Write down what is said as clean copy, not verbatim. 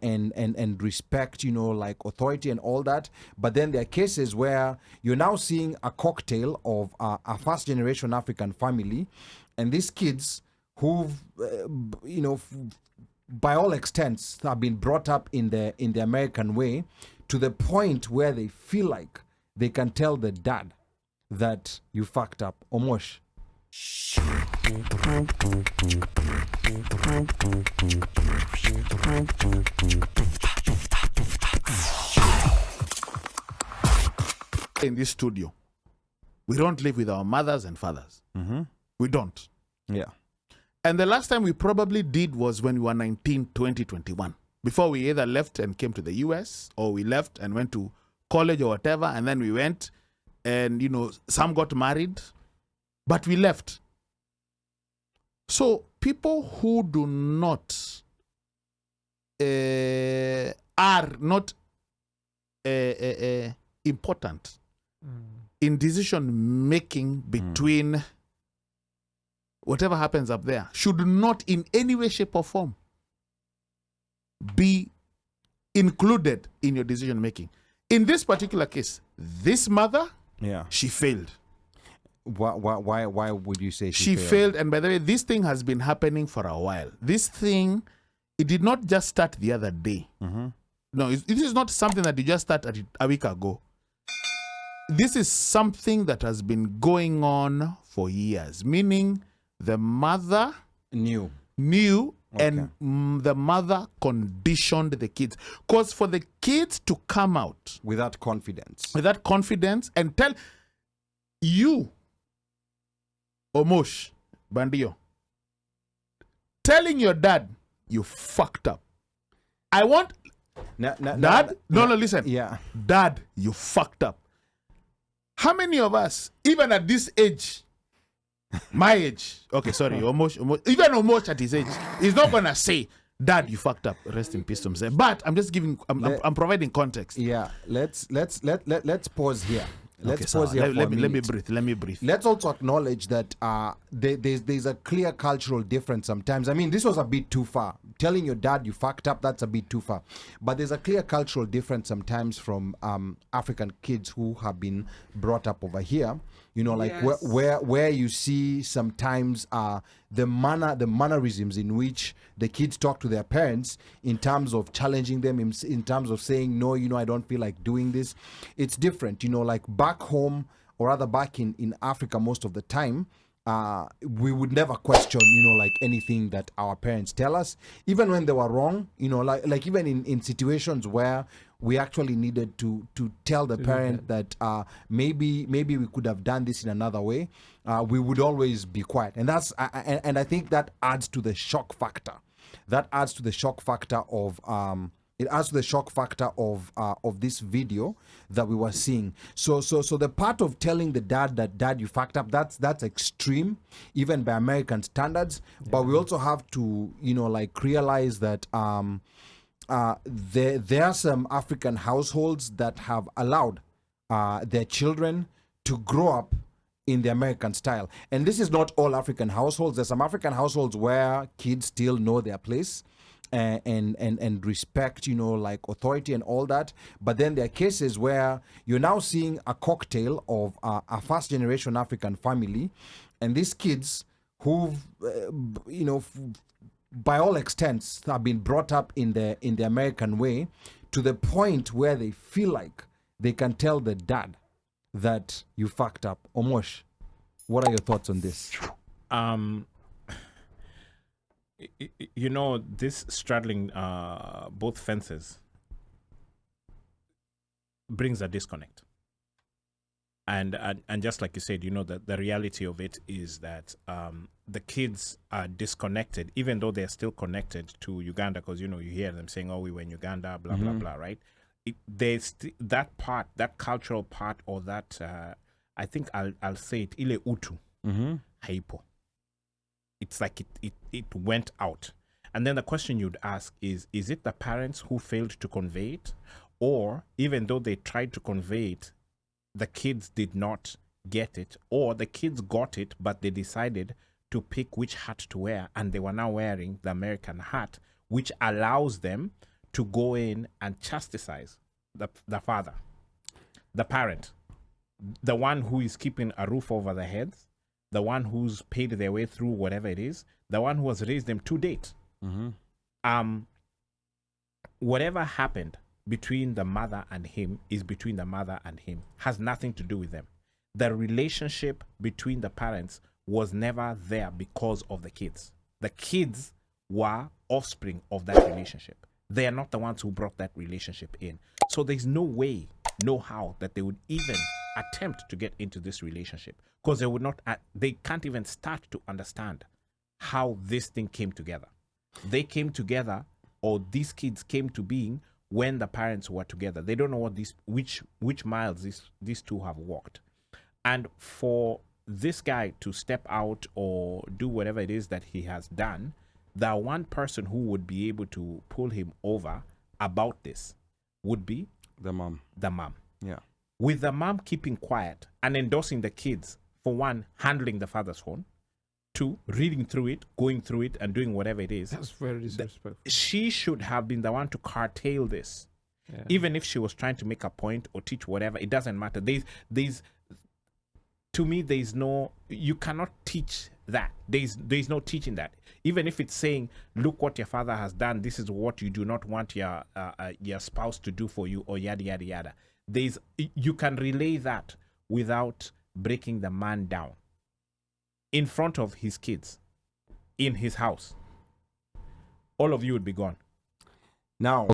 and respect, like authority and all that. But then there are cases where you're now seeing a cocktail of a first generation African family, and these kids who've, by all extents, have been brought up in the American way, to the point where they feel like they can tell the dad that you fucked up. Omosh. In this studio, we don't live with our mothers and fathers. Mm-hmm. We don't. Yeah. And the last time we probably did was when we were 19, 20, 21. Before we either left and came to the US, or we left and went to college or whatever, and then we went and, some got married, but we left. So people who do not are not important in decision making between whatever happens up there should not in any way, shape, or form be included in your decision making. In this particular case, this mother, she failed. Why would you say she failed? And by the way, this thing has been happening for a while. This thing, it did not just start the other day. Mm-hmm. No, it is not something that you just started a week ago. This is something that has been going on for years, meaning the mother knew, okay, and the mother conditioned the kids. Because for the kids to come out with that confidence and tell you, Omosh, Bandio, telling your dad, you fucked up. I want... Dad? No, listen. Yeah. Dad, you fucked up. How many of us, even at this age, my age, okay, sorry, Omosh, even Omosh at his age, is not going to say, Dad, you fucked up. Rest in peace to himself. But I'm just giving, I'm providing context. Yeah, let's pause here. Let's pause here. Let me breathe. Let's also acknowledge that there's a clear cultural difference sometimes. I mean, this was a bit too far. Telling your dad you fucked up, that's a bit too far. But there's a clear cultural difference sometimes from African kids who have been brought up over here. Like yes, where you see sometimes the mannerisms in which the kids talk to their parents in terms of challenging them, in terms of saying, no, I don't feel like doing this. It's different, like back home, or rather back in Africa most of the time, we would never question, like anything that our parents tell us, even when they were wrong, like even in situations where we actually needed to tell the parent that maybe we could have done this in another way. We would always be quiet, and that's and I think that adds to the shock factor. That adds to the shock factor of it adds to the shock factor of this video that we were seeing. So the part of telling the dad you fucked up, that's extreme, even by American standards. Yeah. But we also have to like realize that there are some African households that have allowed their children to grow up in the American style. And this is not all African households. There's some African households where kids still know their place and respect, like authority and all that. But then there are cases where you're now seeing a cocktail of a first generation African family, and these kids who've, by all extents, have been brought up in the American way, to the point where they feel like they can tell the dad that you fucked up. Omosh, what are your thoughts on this? This straddling both fences brings a disconnect. And just like you said, the reality of it is that the kids are disconnected, even though they're still connected to Uganda, because, you hear them saying, oh, we were in Uganda, blah, blah, blah, right? There's that part, that cultural part, or that, I think I'll say it, ile utu, haipo. It's like it went out. And then the question you'd ask is it the parents who failed to convey it? Or even though they tried to convey it, the kids did not get it, or the kids got it, but they decided to pick which hat to wear, and they were now wearing the American hat, which allows them to go in and chastise the father, the parent, the one who is keeping a roof over their heads, the one who's paid their way through whatever it is, the one who has raised them to date. Whatever happened between the mother and him is between the mother and him, has nothing to do with them. The relationship between the parents was never there because of the kids. The kids were offspring of that relationship. They are not the ones who brought that relationship in. So there's no way, no how that they would even attempt to get into this relationship, because they can't even start to understand how this thing came together. They came together, or these kids came to being when the parents were together. They don't know what which miles these two have walked. And for this guy to step out or do whatever it is that he has done, the one person who would be able to pull him over about this would be the mom. The mom. Yeah. With the mom keeping quiet and endorsing the kids, for one, handling the father's phone, two, reading through it, going through it, and doing whatever it is. That's very disrespectful. She should have been the one to curtail this. Yeah. Even if she was trying to make a point or teach whatever, it doesn't matter. To me, you cannot teach that. There's no teaching that. Even if it's saying, look what your father has done, this is what you do not want your spouse to do for you, or yada, yada, yada. You can relay that without breaking the man down in front of his kids, in his house. All of you would be gone. Now,